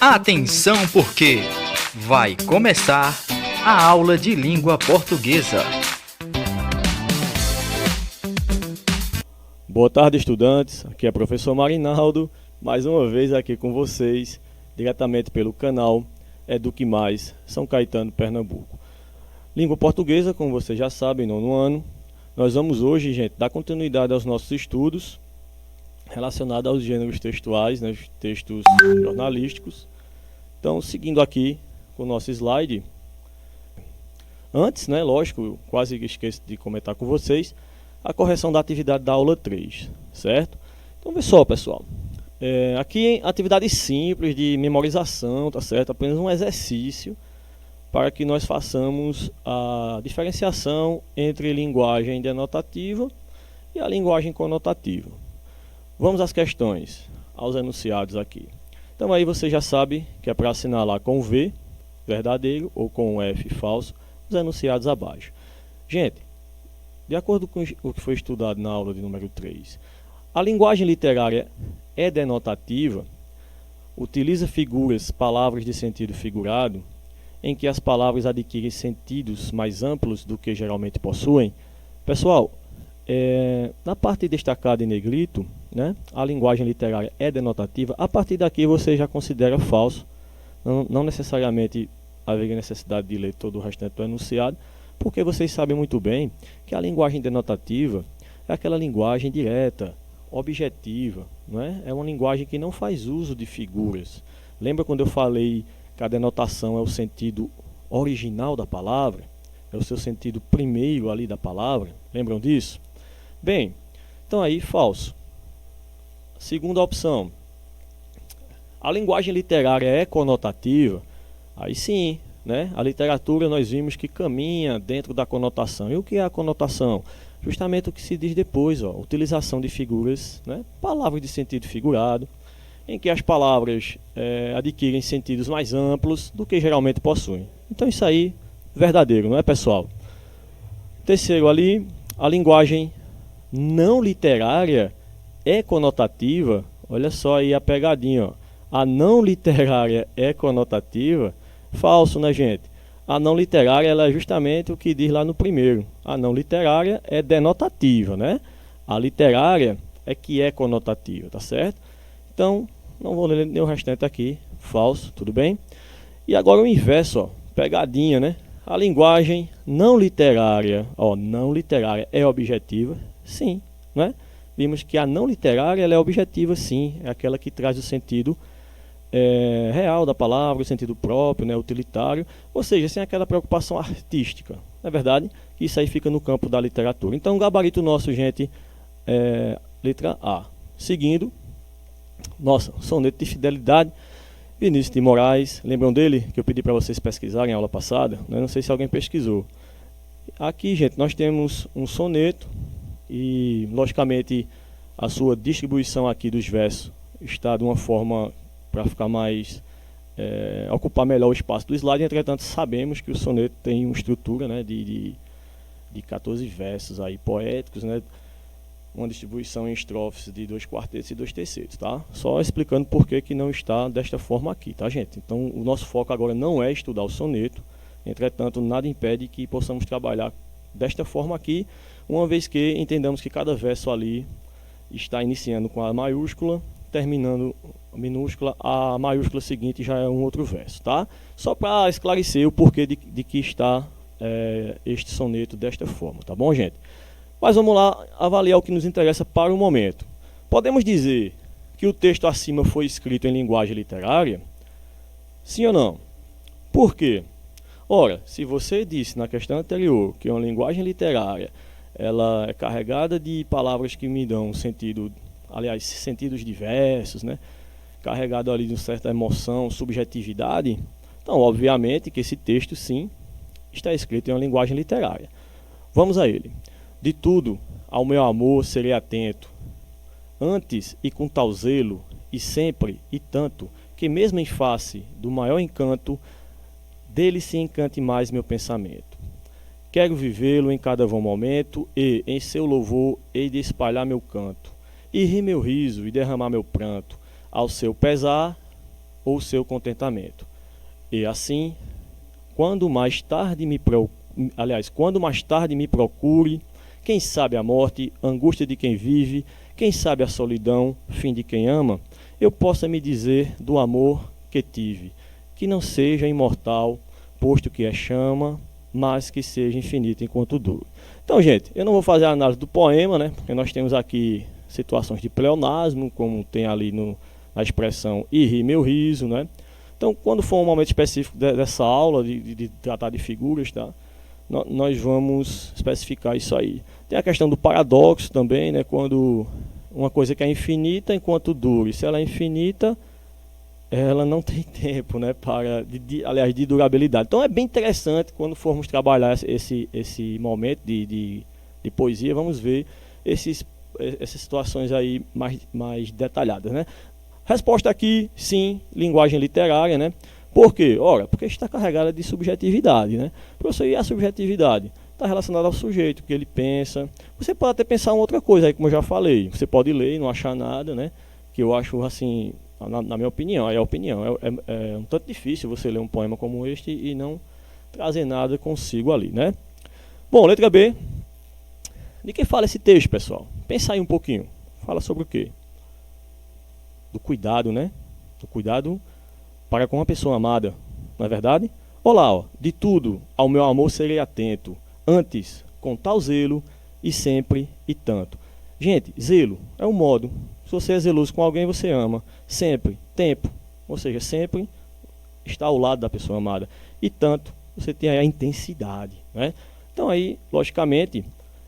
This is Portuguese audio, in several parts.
Atenção, porque vai começar a aula de língua portuguesa. Boa tarde, estudantes. Aqui é o professor Marinaldo, mais uma vez aqui com vocês, diretamente pelo canal Eduque Mais, São Caetano, Pernambuco. Língua portuguesa, como vocês já sabem, nono ano. Nós vamos hoje, gente, dar continuidade aos nossos estudos relacionados aos gêneros textuais, né, os textos jornalísticos. Então, seguindo aqui com o nosso slide. Antes, né, lógico, quase esqueço de comentar com vocês, a correção da atividade da aula 3, certo? Então, vê só, pessoal. Aqui, atividade simples de memorização, tá certo? Apenas um exercício para que nós façamos a diferenciação entre linguagem denotativa e a linguagem conotativa. Vamos às questões, aos enunciados aqui. Então aí você já sabe que é para assinalar com V, verdadeiro, ou com F, falso, os enunciados abaixo. Gente, de acordo com o que foi estudado na aula de número 3, a linguagem literária é denotativa, utiliza figuras, palavras de sentido figurado, em que as palavras adquirem sentidos mais amplos do que geralmente possuem. Pessoal, na parte destacada em negrito, né, a linguagem literária é denotativa. A partir daqui você já considera falso. Não necessariamente haveria necessidade de ler todo o restante do enunciado, porque vocês sabem muito bem que a linguagem denotativa é aquela linguagem direta, objetiva, não é? É uma linguagem que não faz uso de figuras. Lembra quando eu falei que a denotação é o sentido original da palavra? É o seu sentido primeiro ali da palavra? Lembram disso? Bem, então aí, falso. Segunda opção. A linguagem literária é conotativa? Aí sim, né? A literatura nós vimos que caminha dentro da conotação. E o que é a conotação? Justamente o que se diz depois, ó, utilização de figuras, né? Palavras de sentido figurado, em que as palavras adquirem sentidos mais amplos do que geralmente possuem. Então isso aí, verdadeiro, não é, pessoal? Terceiro ali, a linguagem não literária é conotativa. Olha só aí a pegadinha, ó. A não literária é conotativa. Falso, né, gente? A não literária ela é justamente o que diz lá no primeiro. A não literária é denotativa, né? A literária é que é conotativa, tá certo? Então, não vou ler nem o restante aqui. Falso, tudo bem? E agora o inverso, ó. Pegadinha, né? A linguagem não literária, ó, não literária é objetiva? Sim, né? Vimos que a não literária ela é objetiva, sim. É aquela que traz o sentido real da palavra, o sentido próprio, né, utilitário, ou seja, sem aquela preocupação artística. Na verdade, isso aí fica no campo da literatura. Então, o gabarito nosso, gente, letra A. Seguindo, nossa, soneto de fidelidade, Vinícius de Moraes. Lembram dele? Que eu pedi para vocês pesquisarem na aula passada? Eu não sei se alguém pesquisou. Aqui, gente, nós temos um soneto e, logicamente, a sua distribuição aqui dos versos está de uma forma para ficar mais, ocupar melhor o espaço do slide. Entretanto, sabemos que o soneto tem uma estrutura, né, de 14 versos aí, poéticos, né, uma distribuição em estrofes de 2 quartetos e 2 tercetos, tá? Só explicando por que não está desta forma aqui, tá, gente? Então, o nosso foco agora não é estudar o soneto, entretanto, nada impede que possamos trabalhar desta forma aqui, uma vez que entendamos que cada verso ali está iniciando com a maiúscula, terminando a minúscula, a maiúscula seguinte já é um outro verso, tá? Só para esclarecer o porquê de que está este soneto desta forma, tá bom, gente? Mas vamos lá avaliar o que nos interessa para o momento. Podemos dizer que o texto acima foi escrito em linguagem literária? Sim ou não? Por quê? Ora, se você disse na questão anterior que uma linguagem literária ela é carregada de palavras que me dão sentido, aliás, sentidos diversos, né? Carregado ali de uma certa emoção, subjetividade, então, obviamente, que esse texto, sim, está escrito em uma linguagem literária. Vamos a ele. De tudo, ao meu amor serei atento, antes e com tal zelo, e sempre e tanto, que mesmo em face do maior encanto, dele se encante mais meu pensamento. Quero vivê-lo em cada bom momento, e, em seu louvor, hei de espalhar meu canto, e rir meu riso, e derramar meu pranto, ao seu pesar, ou seu contentamento. E assim, quando mais tarde me procure, quem sabe a morte, angústia de quem vive, quem sabe a solidão, fim de quem ama, eu possa me dizer do amor que tive, que não seja imortal, posto que é chama, mas que seja infinito enquanto dure. Então, gente, eu não vou fazer a análise do poema, né? Porque nós temos aqui situações de pleonasmo, como tem ali na expressão "e ri meu riso", né? Então, quando for um momento específico dessa aula, de tratar de figuras, tá? Nós vamos especificar isso aí. Tem a questão do paradoxo também, né? Quando uma coisa que é infinita enquanto dure, se ela é infinita, ela não tem tempo, né, aliás, de durabilidade. Então é bem interessante quando formos trabalhar esse momento de poesia, vamos ver essas situações aí mais detalhadas, né? Resposta aqui, sim, linguagem literária, né? Por quê? Ora, porque está carregada de subjetividade, né? Professor, e a subjetividade? Está relacionada ao sujeito, que ele pensa. Você pode até pensar em outra coisa aí, como eu já falei. Você pode ler e não achar nada, né? Que eu acho assim, na minha opinião, é um tanto difícil você ler um poema como este e não trazer nada consigo ali, né? Bom, letra B. De que fala esse texto, pessoal? Pensa aí um pouquinho. Fala sobre o quê? Do cuidado, né? Do cuidado para com a pessoa amada, não é verdade? Olá, ó, de tudo ao meu amor serei atento, antes com tal zelo e sempre e tanto. Gente, zelo é um modo. Se você é zeloso com alguém, você ama. Sempre, tempo, ou seja, sempre está ao lado da pessoa amada. E tanto, você tem aí a intensidade, né? Então aí, logicamente,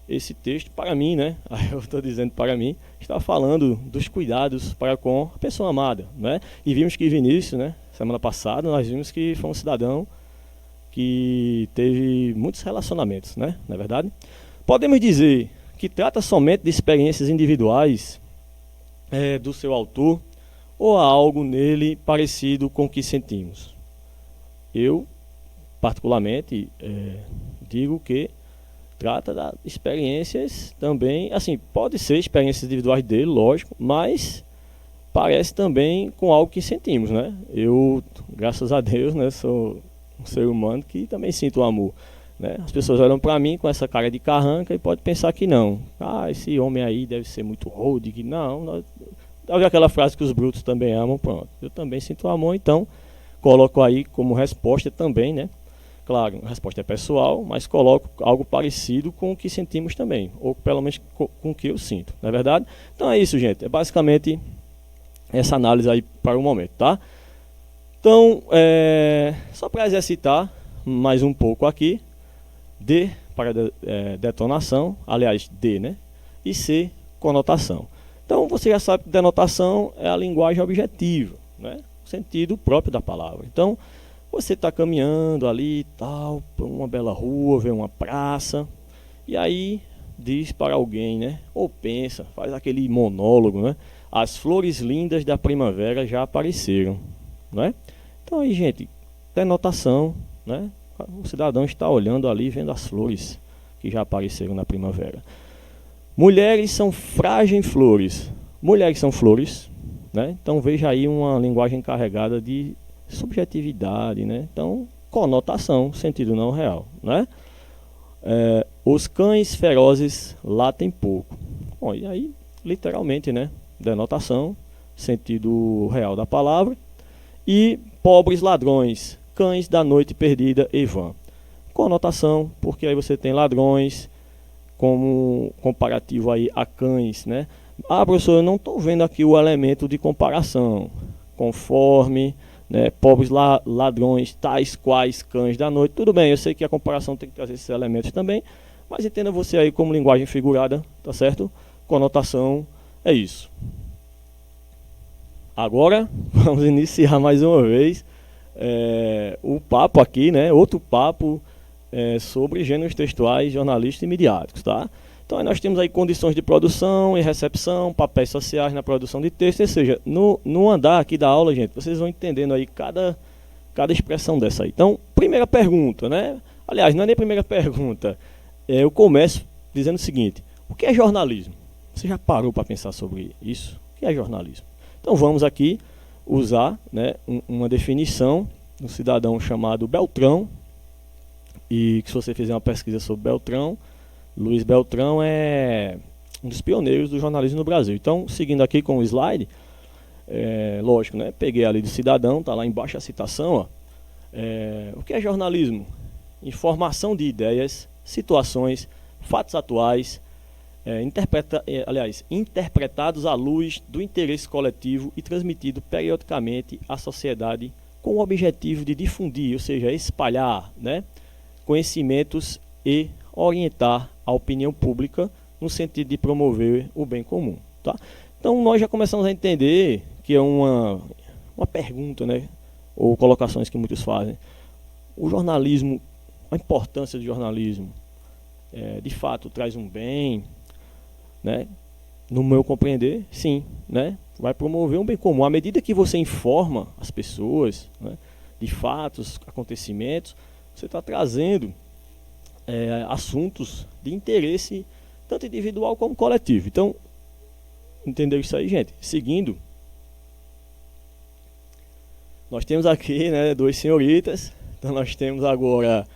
esse texto, para mim, né? Aí eu estou dizendo para mim, está falando dos cuidados para com a pessoa amada, né? E vimos que Vinícius, né? Semana passada, nós vimos que foi um cidadão que teve muitos relacionamentos, né? Não é verdade? Podemos dizer que trata somente de experiências individuais do seu autor, ou há algo nele parecido com o que sentimos? Eu, particularmente, digo que trata das experiências também, assim, pode ser experiências individuais dele, lógico, mas parece também com algo que sentimos, né? Eu, graças a Deus, né, sou um ser humano que também sinto amor, né? As pessoas olham para mim com essa cara de carranca e podem pensar que não. Ah, esse homem aí deve ser muito rude, que não. Talvez aquela frase que os brutos também amam, pronto. Eu também sinto amor, então coloco aí como resposta também, né? Claro, a resposta é pessoal, mas coloco algo parecido com o que sentimos também, ou pelo menos com o que eu sinto, não é verdade? Então é isso, gente. É basicamente essa análise aí para o momento, tá? Então, só para exercitar mais um pouco aqui, D para detonação, aliás, D, né? E C, conotação. Então, você já sabe que denotação é a linguagem objetiva, né? O sentido próprio da palavra. Então, você está caminhando ali, tal, por uma bela rua, vê uma praça, e aí diz para alguém, né? Ou pensa, faz aquele monólogo, né? As flores lindas da primavera já apareceram, né? Então aí, gente, denotação, né? O cidadão está olhando ali, vendo as flores que já apareceram na primavera. Mulheres são frágeis flores. Mulheres são flores, né? Então veja aí uma linguagem carregada de subjetividade, né? Então, conotação, sentido não real, né? Os cães ferozes latem pouco. Bom, e aí, literalmente, né? Denotação, sentido real da palavra. E pobres ladrões, cães da noite perdida e vã. Conotação, porque aí você tem ladrões como comparativo aí a cães, né? Ah, professor, eu não estou vendo aqui o elemento de comparação. Conforme, né, pobres ladrões, tais quais cães da noite. Tudo bem, eu sei que a comparação tem que trazer esses elementos também, mas entenda você aí como linguagem figurada, tá certo? Conotação é isso. Agora, vamos iniciar mais uma vez o papo aqui, né? Outro papo sobre gêneros textuais, jornalísticos e midiáticos, tá? Então, nós temos aí condições de produção e recepção, papéis sociais na produção de texto, ou seja, no andar aqui da aula, gente, vocês vão entendendo aí cada expressão dessa aí. Então, primeira pergunta, né? Aliás, não é nem primeira pergunta, eu começo dizendo o seguinte: o que é jornalismo? Você já parou para pensar sobre isso? O que é jornalismo? Então, vamos aqui, usar, né, uma definição de um cidadão chamado Beltrão, e que se você fizer uma pesquisa sobre Beltrão, Luiz Beltrão é um dos pioneiros do jornalismo no Brasil. Então, seguindo aqui com o slide, lógico, né, peguei ali do cidadão, está lá embaixo a citação, ó. O que é jornalismo? Informação de ideias, situações, fatos atuais, interpretados à luz do interesse coletivo e transmitido periodicamente à sociedade com o objetivo de difundir, ou seja, espalhar, né, conhecimentos e orientar a opinião pública no sentido de promover o bem comum, tá? Então nós já começamos a entender que é uma pergunta, né, ou colocações que muitos fazem. O jornalismo, a importância do jornalismo, de fato traz um bem, né? No meu compreender, sim, né? Vai promover um bem comum. À medida que você informa as pessoas, né, de fatos, acontecimentos, você está trazendo assuntos de interesse tanto individual como coletivo. Então, entendeu isso aí, gente? Seguindo, nós temos aqui, né, duas senhoritas. Então nós temos agora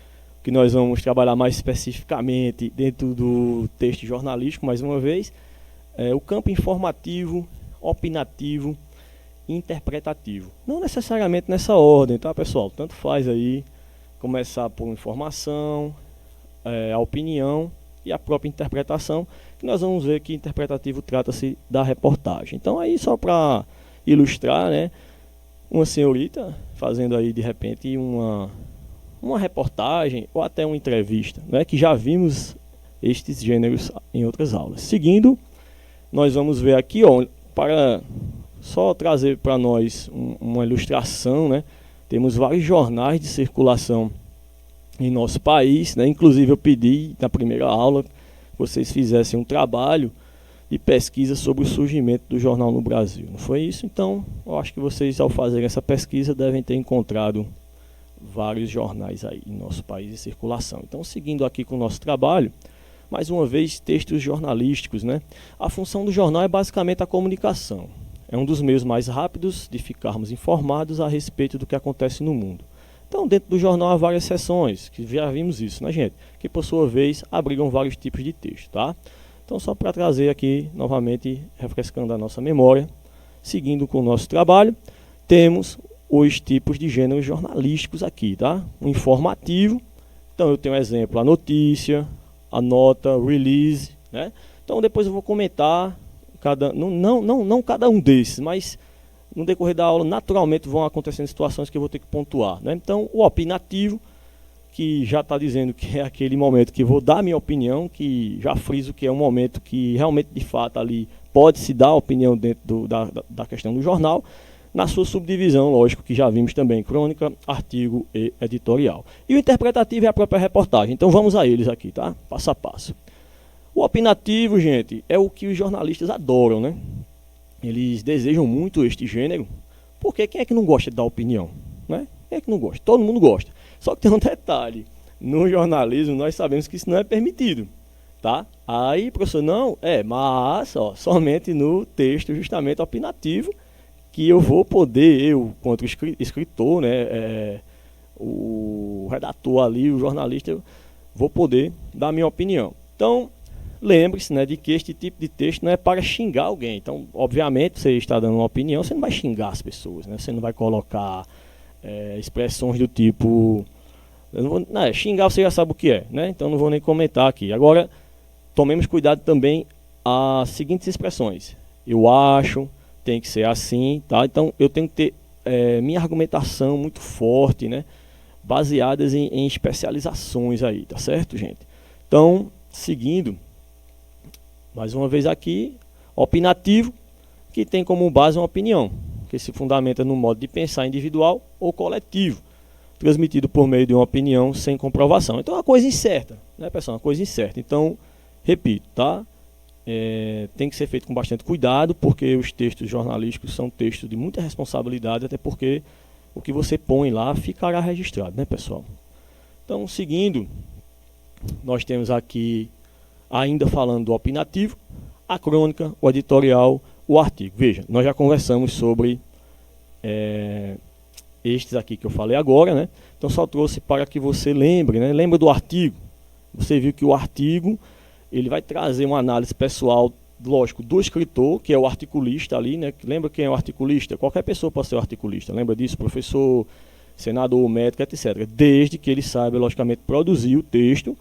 que nós vamos trabalhar mais especificamente dentro do texto jornalístico, mais uma vez, o campo informativo, opinativo e interpretativo. Não necessariamente nessa ordem, tá, pessoal? Tanto faz aí começar por informação, a opinião e a própria interpretação, que nós vamos ver que interpretativo trata-se da reportagem. Então aí só para ilustrar, né, uma senhorita fazendo aí de repente uma reportagem ou até uma entrevista, né, que já vimos estes gêneros em outras aulas. Seguindo, nós vamos ver aqui, ó, para só trazer para nós uma ilustração, né, temos vários jornais de circulação em nosso país, né, inclusive eu pedi na primeira aula que vocês fizessem um trabalho de pesquisa sobre o surgimento do jornal no Brasil. Não foi isso? Então, eu acho que vocês, ao fazerem essa pesquisa, devem ter encontrado vários jornais aí em nosso país em circulação. Então, seguindo aqui com o nosso trabalho, mais uma vez, textos jornalísticos, né? A função do jornal é basicamente a comunicação. É um dos meios mais rápidos de ficarmos informados a respeito do que acontece no mundo. Então, dentro do jornal há várias seções, que já vimos isso, né, gente? Que, por sua vez, abrigam vários tipos de texto, tá? Então, só para trazer aqui, novamente, refrescando a nossa memória, seguindo com o nosso trabalho, temos os tipos de gêneros jornalísticos aqui, tá? O informativo, então eu tenho exemplo, a notícia, a nota, o release, né? Então, depois eu vou comentar, não cada um desses, mas no decorrer da aula, naturalmente, vão acontecendo situações que eu vou ter que pontuar, né? Então, o opinativo, que já está dizendo que é aquele momento que vou dar minha opinião, que já friso que é um momento que realmente, de fato, ali pode-se dar opinião dentro da questão do jornal, na sua subdivisão, lógico, que já vimos também, crônica, artigo e editorial. E o interpretativo é a própria reportagem. Então vamos a eles aqui, tá? Passo a passo. O opinativo, gente, é o que os jornalistas adoram, né? Eles desejam muito este gênero, porque quem é que não gosta de dar opinião, né? Quem é que não gosta? Todo mundo gosta. Só que tem um detalhe, no jornalismo nós sabemos que isso não é permitido, tá? Aí, professor, não, mas ó, somente no texto justamente opinativo, que eu vou poder, eu, quanto escritor, né, o redator ali, o jornalista, eu vou poder dar minha opinião. Então, lembre-se, né, de que este tipo de texto não é para xingar alguém. Então, obviamente, você está dando uma opinião, você não vai xingar as pessoas, né? Você não vai colocar expressões do tipo... xingar você já sabe o que é, né? Então não vou nem comentar aqui. Agora, tomemos cuidado também as seguintes expressões. Eu acho, tem que ser assim, tá? Então eu tenho que ter minha argumentação muito forte, né? Baseadas em especializações aí, tá certo, gente? Então, seguindo, mais uma vez aqui, opinativo, que tem como base uma opinião, que se fundamenta no modo de pensar individual ou coletivo, transmitido por meio de uma opinião sem comprovação. Então é uma coisa incerta, né, pessoal? Uma coisa incerta. Então, repito, tá? Tem que ser feito com bastante cuidado, porque os textos jornalísticos são textos de muita responsabilidade, até porque o que você põe lá ficará registrado, né, pessoal? Então, seguindo, nós temos aqui, ainda falando do opinativo, a crônica, o editorial, o artigo. Veja, nós já conversamos sobre estes aqui que eu falei agora, né? Então só trouxe para que você lembre, né? Lembra do artigo? Você viu que o artigo ele vai trazer uma análise pessoal, lógico, do escritor, que é o articulista ali, né? Lembra quem é o articulista? Qualquer pessoa pode ser o articulista. Lembra disso? Professor, senador, médico, etc. Desde que ele saiba, logicamente, produzir o texto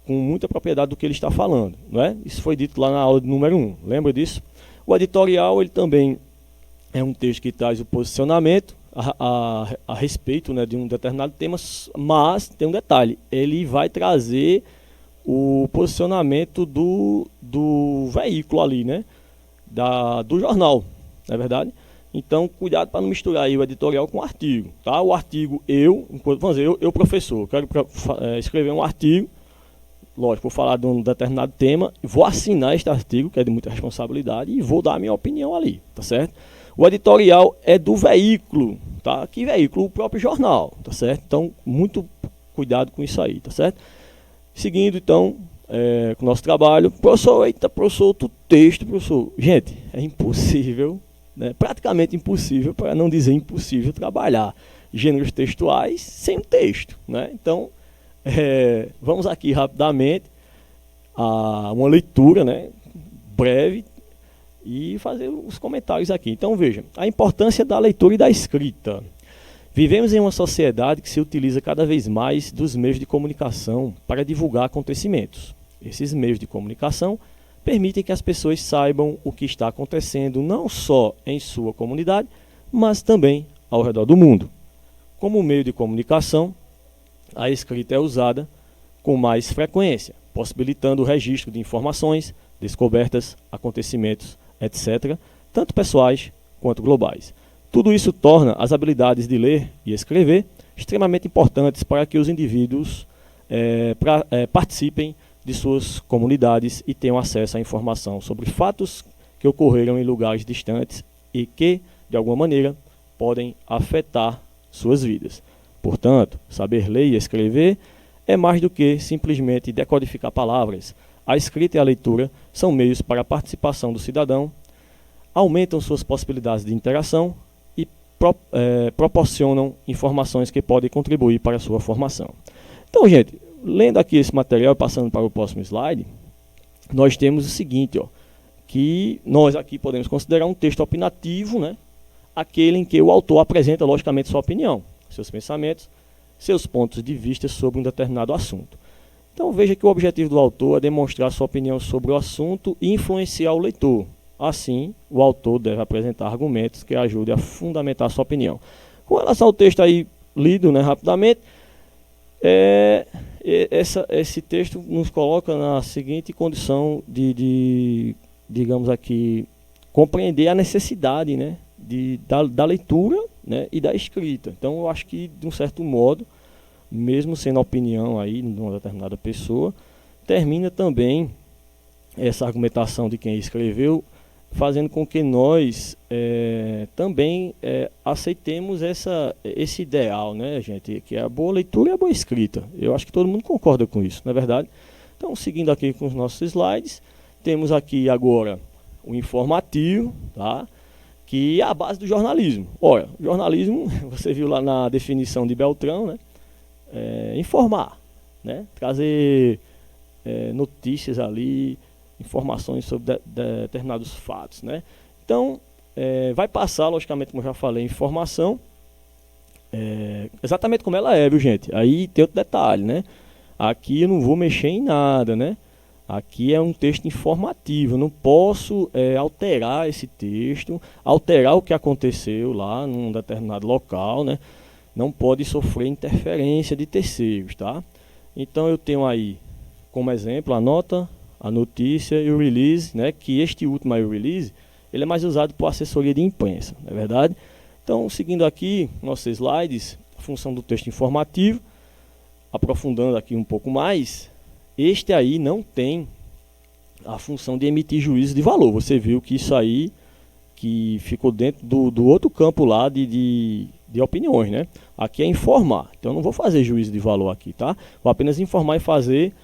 com muita propriedade do que ele está falando, não é? Isso foi dito lá na aula de número 1. Lembra disso? O editorial, ele também é um texto que traz o posicionamento a respeito, né, de um determinado tema, mas tem um detalhe, ele vai trazer o posicionamento do veículo ali, né, do jornal, não é verdade? Então, cuidado para não misturar aí o editorial com o artigo, tá? O artigo, vamos dizer, eu professor, quero escrever um artigo, lógico, vou falar de um determinado tema, vou assinar este artigo, que é de muita responsabilidade, e vou dar a minha opinião ali, tá certo? O editorial é do veículo, tá? Que veículo? O próprio jornal, tá certo? Então, muito cuidado com isso aí, tá certo? Seguindo, então, com o nosso trabalho. Professor, outro texto, professor. Gente, é impossível, né? Praticamente impossível, para não dizer impossível, trabalhar gêneros textuais sem um texto, né? Então, vamos aqui rapidamente a uma leitura, né, breve, e fazer os comentários aqui. Então veja, a importância da leitura e da escrita. Vivemos em uma sociedade que se utiliza cada vez mais dos meios de comunicação para divulgar acontecimentos. Esses meios de comunicação permitem que as pessoas saibam o que está acontecendo não só em sua comunidade, mas também ao redor do mundo. Como meio de comunicação, a escrita é usada com mais frequência, possibilitando o registro de informações, descobertas, acontecimentos, etc., tanto pessoais quanto globais. Tudo isso torna as habilidades de ler e escrever extremamente importantes para que os indivíduos participem de suas comunidades e tenham acesso à informação sobre fatos que ocorreram em lugares distantes e que, de alguma maneira, podem afetar suas vidas. Portanto, saber ler e escrever é mais do que simplesmente decodificar palavras. A escrita e a leitura são meios para a participação do cidadão, aumentam suas possibilidades de interação e proporcionam informações que podem contribuir para a sua formação. Então, gente, lendo aqui esse material e passando para o próximo slide, nós temos o seguinte, ó, que nós aqui podemos considerar um texto opinativo, né, aquele em que o autor apresenta, logicamente, sua opinião, seus pensamentos, seus pontos de vista sobre um determinado assunto. Então veja que o objetivo do autor é demonstrar sua opinião sobre o assunto e influenciar o leitor. Assim, o autor deve apresentar argumentos que ajudem a fundamentar sua opinião. Com relação ao texto aí lido, né, rapidamente, esse texto nos coloca na seguinte condição de digamos aqui, compreender a necessidade, né, da leitura, né, e da escrita. Então eu acho que, de um certo modo, mesmo sendo a opinião aí de uma determinada pessoa, termina também essa argumentação de quem escreveu, fazendo com que nós também aceitemos esse ideal, né, gente, que é a boa leitura e a boa escrita. Eu acho que todo mundo concorda com isso, não é verdade? Então, seguindo aqui com os nossos slides, temos aqui agora o informativo, tá? Que é a base do jornalismo. Olha, jornalismo, você viu lá na definição de Beltrão, né? Informar, né? Trazer notícias ali, informações sobre determinados fatos, né? Então, vai passar, logicamente, como eu já falei, informação, exatamente como ela é, viu, gente? Aí tem outro detalhe, né? Aqui eu não vou mexer em nada, né? Aqui é um texto informativo, eu não posso alterar esse texto, alterar o que aconteceu lá num determinado local, né? Não pode sofrer interferência de terceiros, tá? Então eu tenho aí, como exemplo, a nota, a notícia e o release, né? Que este último aí, o release, ele é mais usado por assessoria de imprensa, não é verdade? Então, seguindo aqui nossos slides, a função do texto informativo, aprofundando aqui um pouco mais, este aí não tem a função de emitir juízo de valor. Você viu que isso aí que ficou dentro do outro campo lá de opiniões, né? Aqui é informar. Então eu não vou fazer juízo de valor aqui, tá? Vou apenas informar e fazer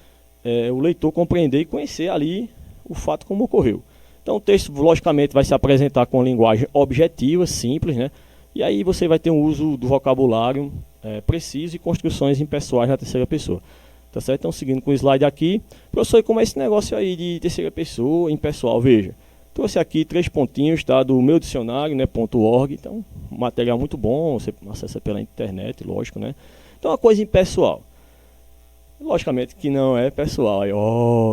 o leitor compreender e conhecer ali o fato como ocorreu. Então o texto, logicamente, vai se apresentar com linguagem objetiva, simples, né? E aí você vai ter um uso do vocabulário preciso e construções impessoais na terceira pessoa. Tá certo? Então, seguindo com o slide aqui, professor, como é esse negócio aí de terceira pessoa impessoal? Veja, trouxe aqui 3 pontinhos, tá, do meu dicionário, né, .org. Então, um material muito bom, você acessa pela internet, lógico, né? Então, uma coisa impessoal. Logicamente que não é pessoal, aí,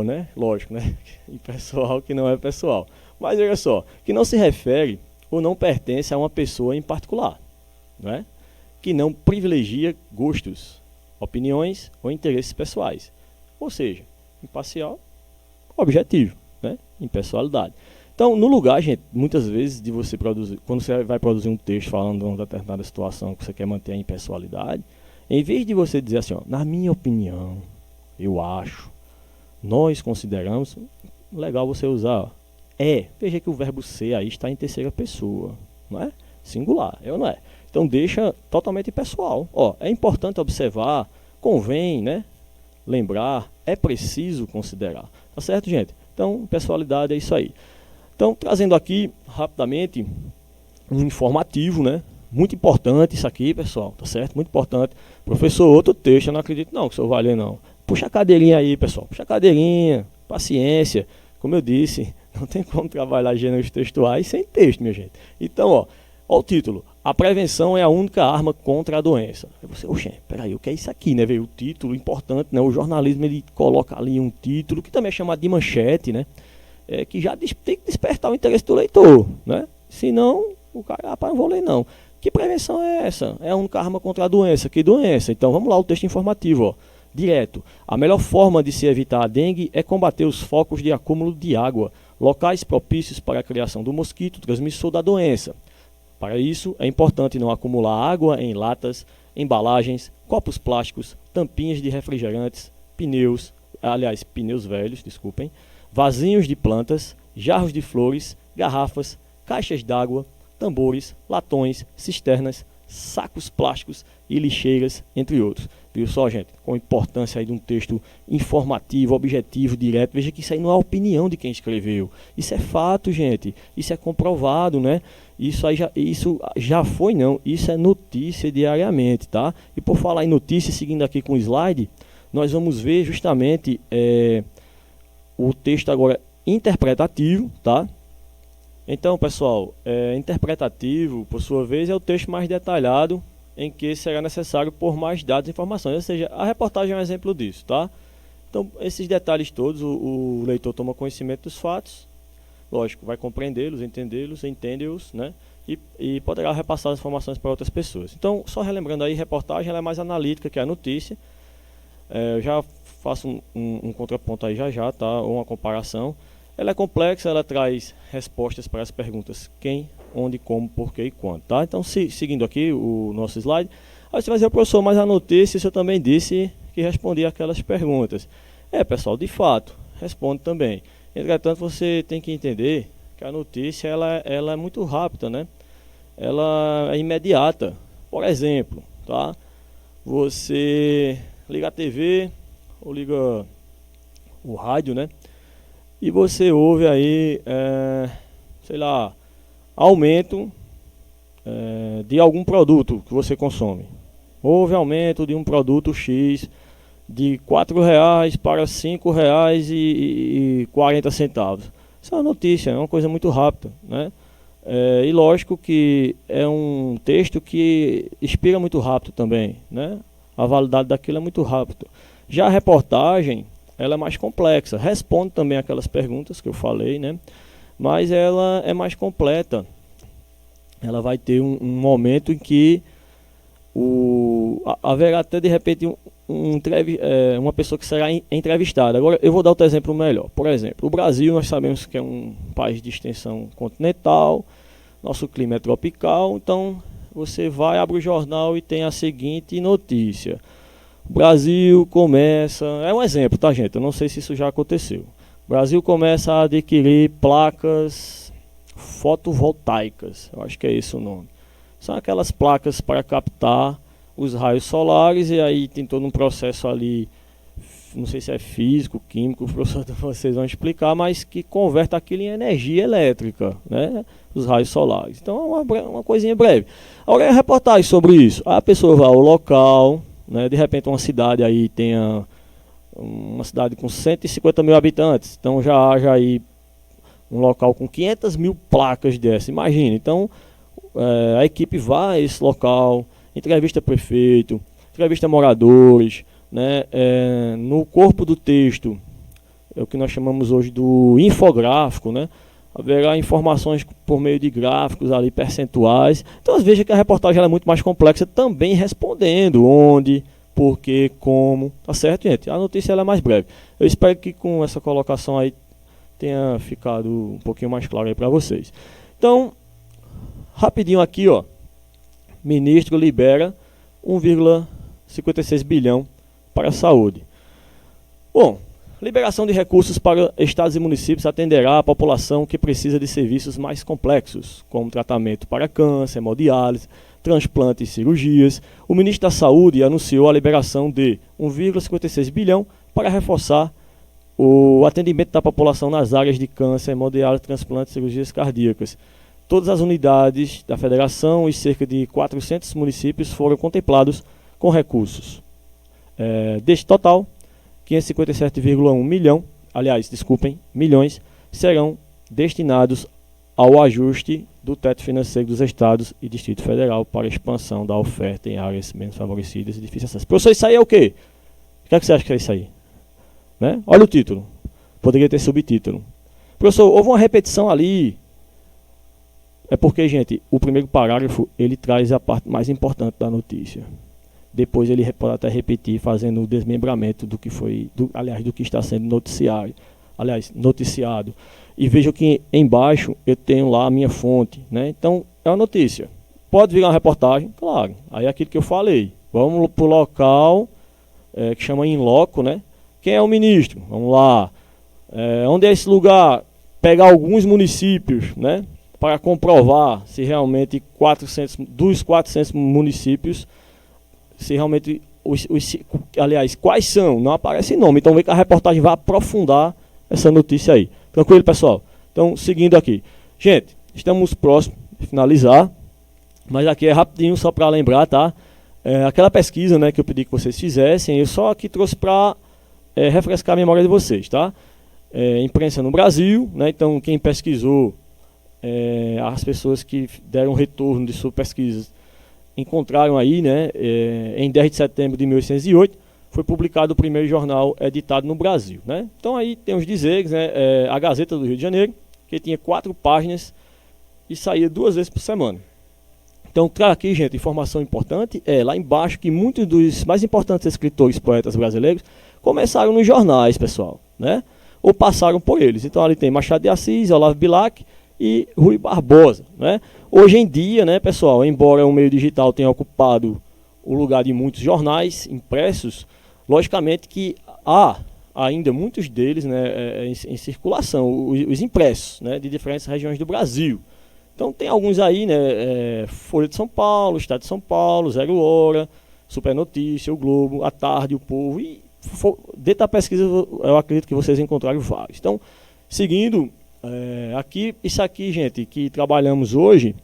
né? Lógico, né? Impessoal que não é pessoal. Mas olha só, que não se refere ou não pertence a uma pessoa em particular, né? Que não privilegia gostos, opiniões ou interesses pessoais. Ou seja, imparcial, objetivo, né? Impessoalidade. Então, no lugar, gente, muitas vezes de você produzir, quando você vai produzir um texto falando de uma determinada situação que você quer manter a impessoalidade, em vez de você dizer assim, ó, na minha opinião, eu acho, nós consideramos, legal você usar, veja que o verbo ser aí está em terceira pessoa, não é? Singular, ou não é? Então deixa totalmente pessoal. É importante observar, convém, né? Lembrar, é preciso considerar. Tá certo, gente? Então, pessoalidade é isso aí. Então, trazendo aqui rapidamente um informativo, né? Muito importante isso aqui, pessoal, tá certo? Muito importante. Professor, outro texto, eu não acredito não que o senhor vai ler, não. Puxa a cadeirinha aí, pessoal. Puxa a cadeirinha, paciência. Como eu disse, não tem como trabalhar gêneros textuais sem texto, minha gente. Então, ó o título. A prevenção é a única arma contra a doença. Aí você, peraí, o que é isso aqui, né? Veio o título importante, né? O jornalismo, ele coloca ali um título, que também é chamado de manchete, né? Que já tem que despertar o interesse do leitor, né? Senão, o cara, rapaz, não vou ler não. Que prevenção é essa? É a única arma contra a doença. Que doença? Então vamos lá, o texto informativo, ó. Direto. A melhor forma de se evitar a dengue é combater os focos de acúmulo de água, locais propícios para a criação do mosquito transmissor da doença. Para isso, é importante não acumular água em latas, embalagens, copos plásticos, tampinhas de refrigerantes, pneus velhos, desculpem, vasinhos de plantas, jarros de flores, garrafas, caixas d'água, tambores, latões, cisternas, sacos plásticos e lixeiras, entre outros. Viu só, gente? Com a importância aí de um texto informativo, objetivo, direto. Veja que isso aí não é a opinião de quem escreveu. Isso é fato, gente. Isso é comprovado, né? Isso é notícia diariamente, tá? E por falar em notícia, seguindo aqui com o slide, nós vamos ver justamente o texto agora interpretativo, tá? Então, pessoal, interpretativo, por sua vez, é o texto mais detalhado em que será necessário pôr mais dados e informações. Ou seja, a reportagem é um exemplo disso, tá? Então, esses detalhes todos, o leitor toma conhecimento dos fatos, lógico, vai compreendê-los, entende-os, né? E poderá repassar as informações para outras pessoas. Então, só relembrando aí, reportagem ela é mais analítica que a notícia. Eu já faço um contraponto aí já, tá? Ou uma comparação. Ela é complexa, ela traz respostas para as perguntas quem, onde, como, porquê e quando, tá? Então, seguindo aqui o nosso slide, aí você vai dizer, professor, mas a notícia eu também disse que respondia aquelas perguntas. Pessoal, de fato, responde também. Entretanto, você tem que entender que a notícia ela é muito rápida, né? Ela é imediata. Por exemplo, tá? Você liga a TV ou liga o rádio, né? E você ouve aí, sei lá, aumento de algum produto que você consome. Houve aumento de um produto X de R$ 4,00 para R$ 5,40. Isso é uma notícia, é uma coisa muito rápida, né? E lógico que é um texto que expira muito rápido também, né? A validade daquilo é muito rápido. Já a reportagem, ela é mais complexa, responde também aquelas perguntas que eu falei, né? Mas ela é mais completa. Ela vai ter um momento em que haverá até de repente uma pessoa que será entrevistada. Agora eu vou dar outro exemplo melhor. Por exemplo, o Brasil, nós sabemos que é um país de extensão continental, nosso clima é tropical, então você vai, abre o jornal e tem a seguinte notícia: o Brasil começa, é um exemplo, tá, gente? Eu não sei se isso já aconteceu. O Brasil começa a adquirir placas fotovoltaicas, eu acho que é esse o nome. São aquelas placas para captar os raios solares, e aí tem todo um processo ali não sei se é físico, químico, os professores vocês vão explicar, mas que converte aquilo em energia elétrica, né? Os raios solares. Então é uma coisinha breve. Agora é reportagem sobre isso. A pessoa vai ao local, né? De repente uma cidade aí tenha uma cidade com 150 mil habitantes, então já haja aí um local com 500 mil placas dessa, imagina. Então a equipe vai a esse local, entrevista prefeito, entrevista moradores, né? No corpo do texto, é o que nós chamamos hoje do infográfico, né? Haverá informações por meio de gráficos ali, percentuais. Então veja que a reportagem ela é muito mais complexa, também respondendo onde, por quê, como, tá certo, gente? A notícia ela é mais breve. Eu espero que com essa colocação aí tenha ficado um pouquinho mais claro aí para vocês. Então, rapidinho aqui, ó. Ministro libera 1,56 bilhão para a saúde. Bom, liberação de recursos para estados e municípios atenderá a população que precisa de serviços mais complexos, como tratamento para câncer, hemodiálise, transplante e cirurgias. O ministro da Saúde anunciou a liberação de 1,56 bilhão para reforçar o atendimento da população nas áreas de câncer, hemodiálise, transplante e cirurgias cardíacas. Todas as unidades da federação e cerca de 400 municípios foram contemplados com recursos. Deste total, 557,1 milhões serão destinados ao ajuste do teto financeiro dos estados e Distrito Federal para a expansão da oferta em áreas menos favorecidas e difíceis de acesso. Professor, isso aí é o quê? O que é que você acha que é isso aí? Né? Olha o título. Poderia ter subtítulo. Professor, houve uma repetição ali. É porque, gente, o primeiro parágrafo ele traz a parte mais importante da notícia. Depois ele pode até repetir, fazendo o desmembramento do que foi, do que está sendo noticiado. E veja que embaixo eu tenho lá a minha fonte, né? Então é uma notícia. Pode virar uma reportagem? Claro. Aí é aquilo que eu falei. Vamos para o local que chama in loco, né? Quem é o ministro? Vamos lá. Onde é esse lugar? Pegar alguns municípios, né? Para comprovar se realmente dos 400 municípios, se realmente, aliás, quais são? Não aparece nome. Então vê que a reportagem vai aprofundar essa notícia aí. Tranquilo, pessoal? Então, seguindo aqui. Gente, estamos próximos de finalizar, mas aqui é rapidinho só para lembrar, tá? Aquela pesquisa, né, que eu pedi que vocês fizessem, eu só aqui trouxe para refrescar a memória de vocês, tá? Imprensa no Brasil, né? Então quem pesquisou, as pessoas que deram retorno de suas pesquisas encontraram aí, né, em 10 de setembro de 1808, foi publicado o primeiro jornal editado no Brasil, né? Então aí tem os dizeres, né, a Gazeta do Rio de Janeiro, que tinha 4 páginas e saía 2 vezes por semana. Então, trago aqui, gente, informação importante, lá embaixo, que muitos dos mais importantes escritores, poetas brasileiros, começaram nos jornais, pessoal, né? Ou passaram por eles. Então ali tem Machado de Assis, Olavo Bilac e Rui Barbosa, né? Hoje em dia, né, pessoal, embora o meio digital tenha ocupado o lugar de muitos jornais impressos, logicamente que há ainda muitos deles, né, em circulação, os impressos, né, de diferentes regiões do Brasil. Então tem alguns aí, né, Folha de São Paulo, Estado de São Paulo, Zero Hora, Super Notícia, O Globo, A Tarde, O Povo, e dentro da pesquisa eu acredito que vocês encontraram vários. Então, seguindo, aqui, isso aqui, gente, que trabalhamos hoje,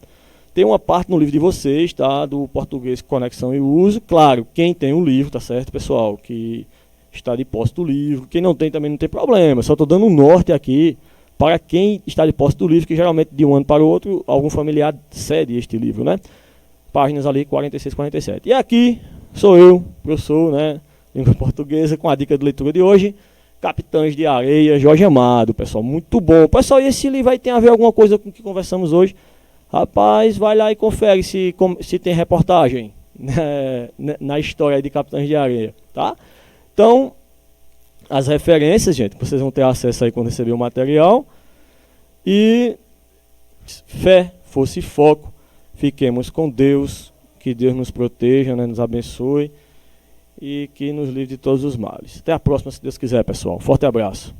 tem uma parte no livro de vocês, tá, do Português Conexão e Uso. Claro, quem tem o livro, tá certo, pessoal, que está de posse do livro. Quem não tem também não tem problema, só estou dando um norte aqui para quem está de posse do livro, que geralmente de um ano para o outro, algum familiar cede este livro, né? Páginas ali 46, 47. E aqui sou eu, professor, né, língua portuguesa, com a dica de leitura de hoje, Capitães de Areia, Jorge Amado, pessoal, muito bom. Pessoal, e esse livro aí tem a ver alguma coisa com o que conversamos hoje? Rapaz, vai lá e confere se tem reportagem, né, na história de Capitães de Areia, tá? Então, as referências, gente, vocês vão ter acesso aí quando receber o material. E fé, força e foco, fiquemos com Deus, que Deus nos proteja, né, nos abençoe e que nos livre de todos os males. Até a próxima, se Deus quiser, pessoal. Forte abraço.